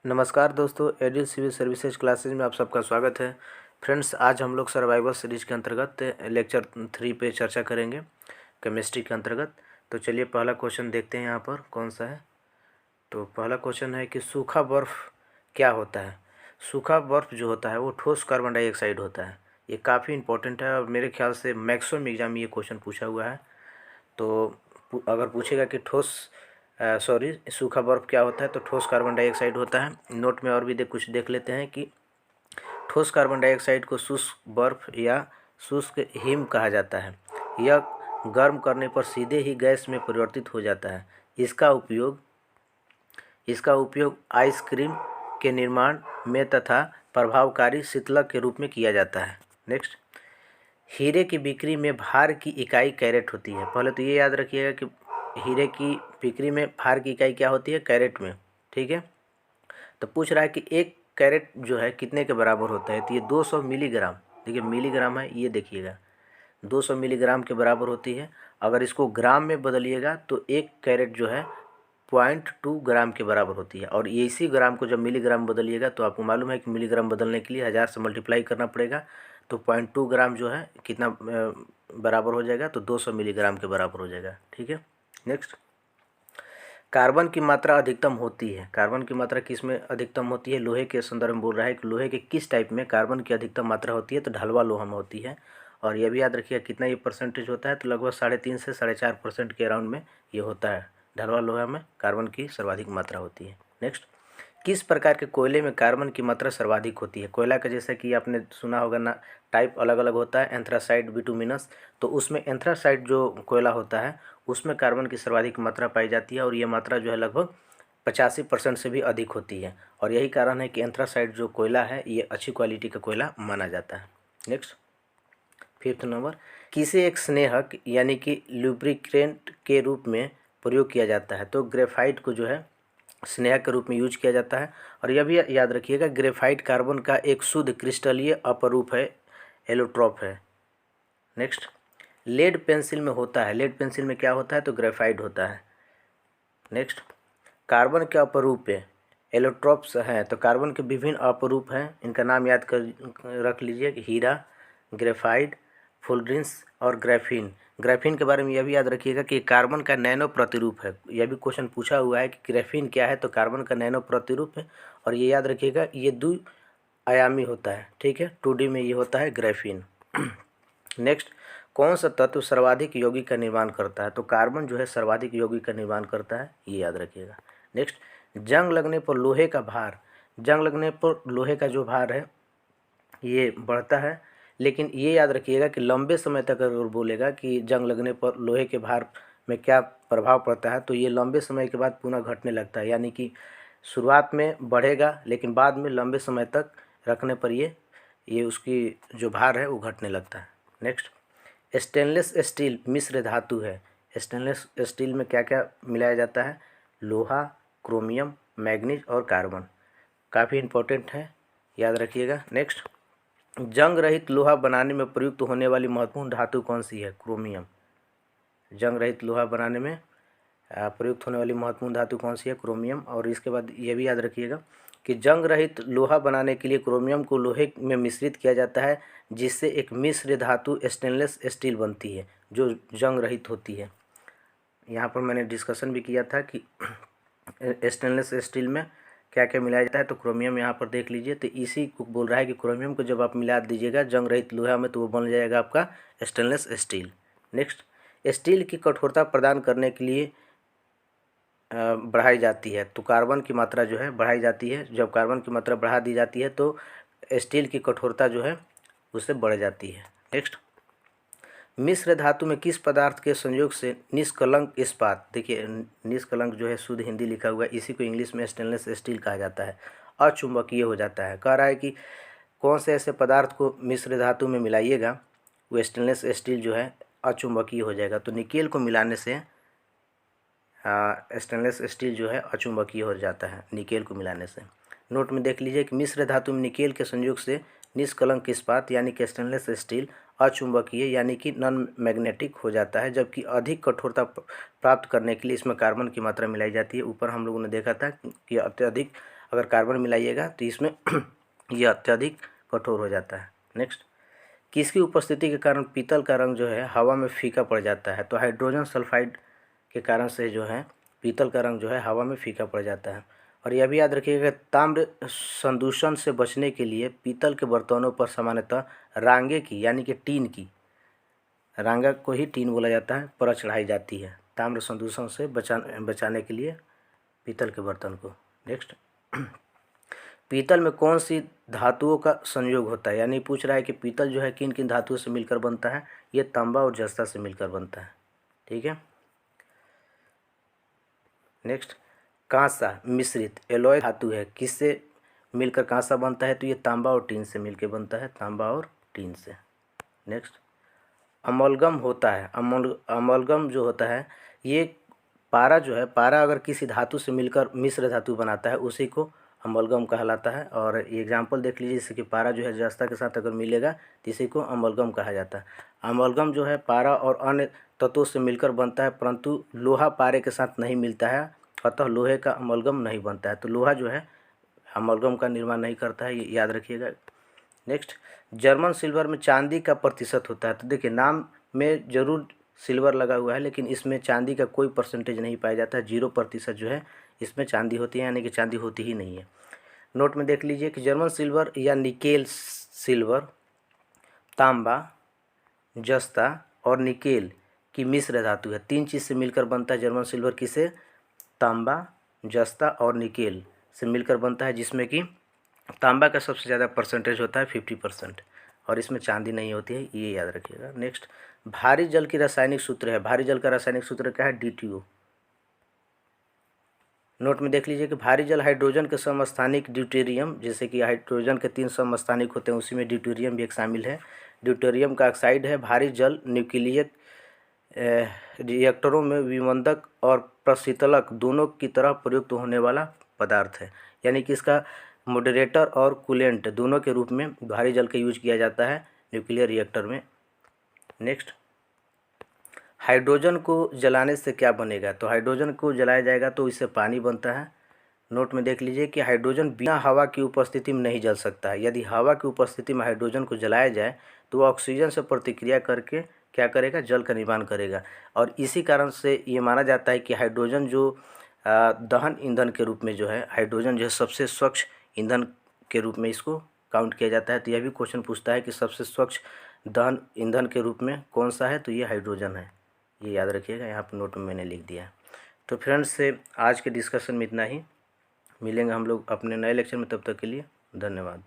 नमस्कार दोस्तों, एडिल civil services classes में आप सबका स्वागत है। फ्रेंड्स, आज हम लोग सर्वाइवल सीरीज के अंतर्गत लेक्चर 3 पे चर्चा करेंगे केमिस्ट्री के अंतर्गत। तो चलिए पहला क्वेश्चन देखते हैं यहाँ पर कौन सा है। तो पहला क्वेश्चन है कि सूखा बर्फ़ क्या होता है। सूखा बर्फ़ जो होता है वो ठोस कार्बन डाइऑक्साइड होता है। ये काफ़ी इंपॉर्टेंट है और मेरे ख्याल से मैक्सिमम एग्जाम में ये क्वेश्चन पूछा हुआ है। तो अगर पूछेगा कि सूखा बर्फ़ क्या होता है तो ठोस कार्बन डाइऑक्साइड होता है। नोट में और भी कुछ देख लेते हैं कि ठोस कार्बन डाइऑक्साइड को शुष्क बर्फ़ या शुष्क हिम कहा जाता है। यह गर्म करने पर सीधे ही गैस में परिवर्तित हो जाता है। इसका उपयोग आइसक्रीम के निर्माण में तथा प्रभावकारी शीतलक के रूप में किया जाता है। नेक्स्ट, हीरे की बिक्री में भार की इकाई कैरेट होती है। पहले तो ये याद रखिएगा कि हीरे की बिक्री में भार की इकाई क्या होती है, कैरेट में। ठीक है, तो पूछ रहा है कि एक कैरेट जो है कितने के बराबर होता है। तो ये 200 मिलीग्राम, देखिए मिलीग्राम है, ये देखिएगा 200 मिलीग्राम के बराबर होती है। अगर इसको ग्राम में बदलिएगा तो एक कैरेट जो है 0.2 ग्राम के बराबर होती है। और ये इसी ग्राम को जब मिलीग्राम बदलिएगा तो आपको मालूम है कि मिलीग्राम बदलने के लिए 1000 से मल्टीप्लाई करना पड़ेगा। तो 0.2 ग्राम जो है कितना बराबर हो जाएगा, तो 200 मिलीग्राम के बराबर हो जाएगा। ठीक है, नेक्स्ट, कार्बन की मात्रा अधिकतम होती है। कार्बन की मात्रा किस में अधिकतम होती है, लोहे के संदर्भ में बोल रहा है कि लोहे के किस टाइप में कार्बन की अधिकतम मात्रा होती है, तो ढलवा लोहा में होती है। और यह भी याद रखिएगा कितना ये परसेंटेज होता है, तो लगभग 3.5 से 4.5% के अराउंड में ये होता है। ढलवा लोहा में कार्बन की सर्वाधिक मात्रा होती है। नेक्स्ट, किस प्रकार के कोयले में कार्बन की मात्रा सर्वाधिक होती है। कोयला का जैसा कि आपने सुना होगा ना, टाइप अलग अलग होता है, एंथ्रासाइट, बिटुमिनस। तो उसमें एंथ्रासाइट जो कोयला होता है उसमें कार्बन की सर्वाधिक मात्रा पाई जाती है और ये मात्रा जो है लगभग 85% से भी अधिक होती है। और यही कारण है कि एंथ्रासाइट जो कोयला है ये अच्छी क्वालिटी का कोयला माना जाता है। नेक्स्ट, 5th नंबर, किसे एक स्नेहक यानी कि लुब्रिकेंट के रूप में प्रयोग किया जाता है। तो ग्रेफाइट को जो है स्नेहक के रूप में यूज किया जाता है। और यह भी याद रखिएगा ग्रेफाइट कार्बन का एक शुद्ध क्रिस्टलीय अपरूप है, एलोट्रॉप है। नेक्स्ट, लेड पेंसिल में होता है। लेड पेंसिल में क्या होता है, तो ग्रेफाइट होता है। नेक्स्ट, कार्बन के अपरूप एलोट्रॉप्स हैं। तो कार्बन के विभिन्न अपरूप हैं, इनका नाम याद कर रख लीजिए कि हीरा, ग्रेफाइट, फुलरेंस और ग्राफीन। ग्राफीन के बारे में यह भी याद रखिएगा कि कार्बन का नैनो प्रतिरूप है। यह भी क्वेश्चन पूछा हुआ है कि ग्राफीन क्या है, तो कार्बन का नैनो प्रतिरूप है। और ये याद रखिएगा ये 2 आयामी होता है। ठीक है, 2D में ये होता है ग्राफीन। नेक्स्ट, कौन सा तत्व सर्वाधिक यौगिक का निर्माण करता है। तो कार्बन जो है सर्वाधिक यौगिक का निर्माण करता है, ये याद रखिएगा। नेक्स्ट, जंग लगने पर लोहे का भार। जंग लगने पर लोहे का जो भार है ये बढ़ता है, लेकिन ये याद रखिएगा कि लंबे समय तक अगर बोलेगा कि जंग लगने पर लोहे के भार में क्या प्रभाव पड़ता है, तो ये लंबे समय के बाद पुनः घटने लगता है। यानी कि शुरुआत में बढ़ेगा लेकिन बाद में लंबे समय तक रखने पर ये उसकी जो भार है वो घटने लगता है। नेक्स्ट, स्टेनलेस स्टील मिश्र धातु है। स्टेनलेस स्टील में क्या क्या मिलाया जाता है, लोहा, क्रोमियम, मैग्नीज और कार्बन। काफ़ी इंपॉर्टेंट है, याद रखिएगा। नेक्स्ट, जंग रहित लोहा बनाने में प्रयुक्त होने वाली महत्वपूर्ण धातु कौन सी है, क्रोमियम। जंग रहित लोहा बनाने में प्रयुक्त होने वाली महत्वपूर्ण धातु कौन सी है, क्रोमियम। और इसके बाद ये भी याद रखिएगा कि जंग रहित लोहा बनाने के लिए क्रोमियम को लोहे में मिश्रित किया जाता है, जिससे एक मिश्र धातु स्टेनलेस स्टील बनती है जो जंग रहित होती है। यहाँ पर मैंने डिस्कशन भी किया था कि स्टेनलेस स्टील में क्या क्या मिलाया जाता है, तो क्रोमियम यहाँ पर देख लीजिए। तो इसी को बोल रहा है कि क्रोमियम को जब आप मिला दीजिएगा जंग रहित लोहा में तो वो बन जाएगा आपका स्टेनलेस स्टील। नेक्स्ट, स्टील की कठोरता प्रदान करने के लिए बढ़ाई जाती है। तो कार्बन की मात्रा जो है बढ़ाई जाती है। जब कार्बन की मात्रा बढ़ा दी जाती है तो स्टील की कठोरता जो है उससे बढ़ जाती है। नेक्स्ट, मिश्र धातु में किस पदार्थ के संयोग से निष्कलंक इस्पात, देखिए निष्कलंक जो है शुद्ध हिंदी लिखा हुआ है, इसी को इंग्लिश में स्टेनलेस स्टील कहा जाता है, अचुंबकीय हो जाता है। कह रहा है कि कौन से ऐसे पदार्थ को मिश्र धातु में मिलाइएगा वो स्टेनलेस स्टील जो है अचुंबकीय हो जाएगा। तो निकेल को मिलाने से स्टेनलेस स्टील जो है अचुंबकीय हो जाता है निकेल को मिलाने से। नोट में देख लीजिए कि मिश्र धातु में निकेल के संयोग से निष्कलंक इस्पात यानी कि स्टेनलेस स्टील अचुंबकीय यानी कि नॉन मैग्नेटिक हो जाता है, जबकि अधिक कठोरता प्राप्त करने के लिए इसमें कार्बन की मात्रा मिलाई जाती है। ऊपर हम लोगों ने देखा था कि अत्यधिक अगर कार्बन मिलाइएगा तो इसमें यह अत्यधिक कठोर हो जाता है। नेक्स्ट, किसकी उपस्थिति के कारण पीतल का रंग जो है हवा में फीका पड़ जाता है? तो हाइड्रोजन सल्फाइड के कारण से जो है पीतल का रंग जो है हवा में फीका पड़ जाता है। और यह भी याद रखिएगा, ताम्र संदूषण से बचने के लिए पीतल के बर्तनों पर सामान्यतः रांगे की यानी कि टीन की, रांगा को ही टीन बोला जाता है, परत चढ़ाई जाती है ताम्र संदूषण से बचाने के लिए पीतल के बर्तन को। नेक्स्ट, पीतल में कौन सी धातुओं का संयोग होता है? यानी पूछ रहा है कि पीतल जो है किन किन धातुओं से मिलकर बनता है? ये तांबा और जस्ता से मिलकर बनता है। ठीक है। नेक्स्ट, कांसा मिश्रित एलॉय धातु है, किससे मिलकर कांसा बनता है? तो ये तांबा और टीन से मिलकर बनता है, तांबा और टीन से। नेक्स्ट, अमलगम होता है, अमलगम जो होता है ये पारा जो है, पारा अगर किसी धातु से मिलकर मिश्र धातु बनाता है उसी को अमलगम कहलाता है। और एग्जाम्पल देख लीजिए, जैसे कि पारा जो है जस्ता के साथ अगर मिलेगा तो इसी को अमलगम कहा जाता है। अमलगम जो है पारा और अन्य तत्वों से मिलकर बनता है, परंतु लोहा पारे के साथ नहीं मिलता है, अतः लोहे का अमलगम नहीं बनता है। तो लोहा जो है अमलगम का निर्माण नहीं करता है, ये याद रखिएगा। नेक्स्ट, जर्मन सिल्वर में चांदी का प्रतिशत होता है। तो देखिए, नाम में जरूर सिल्वर लगा हुआ है लेकिन इसमें चांदी का कोई परसेंटेज नहीं पाया जाता है, 0% जो है इसमें चांदी होती है, यानी कि चांदी होती ही नहीं है। नोट में देख लीजिए कि जर्मन सिल्वर या निकेल सिल्वर तांबा, जस्ता और निकेल की मिश्र धातु है। 3 चीज़ से मिलकर बनता है जर्मन सिल्वर, किसे? तांबा, जस्ता और निकेल से मिलकर बनता है, जिसमें कि तांबा का सबसे ज़्यादा परसेंटेज होता है 50% और इसमें चांदी नहीं होती है, ये याद रखिएगा। नेक्स्ट, भारी जल की रासायनिक सूत्र है, भारी जल का रासायनिक सूत्र क्या है? DTO। नोट में देख लीजिए कि भारी जल हाइड्रोजन के समस्थानिक ड्यूटेरियम, जैसे कि हाइड्रोजन के 3 समस्थानिक होते हैं उसी में ड्यूटेरियम भी एक शामिल है। ड्यूटेरियम का ऑक्साइड है। भारी जल न्यूक्लियक रिएक्टरों में विमंदक और प्रशीतलक दोनों की तरह प्रयुक्त होने वाला पदार्थ है, यानी कि इसका मॉडरेटर और कूलेंट दोनों के रूप में भारी जल का यूज किया जाता है न्यूक्लियर रिएक्टर में। नेक्स्ट, हाइड्रोजन को जलाने से क्या बनेगा? तो हाइड्रोजन को जलाया जाएगा तो इससे पानी बनता है। नोट में देख लीजिए कि हाइड्रोजन बिना हवा की उपस्थिति में नहीं जल सकता है। यदि हवा की उपस्थिति में हाइड्रोजन को जलाया जाए तो वह ऑक्सीजन से प्रतिक्रिया करके क्या करेगा? जल का निर्माण करेगा। और इसी कारण से ये माना जाता है कि हाइड्रोजन जो दहन ईंधन के रूप में जो है, हाइड्रोजन जो है सबसे स्वच्छ ईंधन के रूप में इसको काउंट किया जाता है। तो यह भी क्वेश्चन पूछता है कि सबसे स्वच्छ दहन ईंधन के रूप में कौन सा है? तो ये हाइड्रोजन है, ये याद रखिएगा, यहाँ पर नोट में मैंने लिख दिया है। तो फ्रेंड्स, से आज के डिस्कशन में इतना ही। मिलेंगे हम लोग अपने नए लेक्चर में, तब तक के लिए धन्यवाद।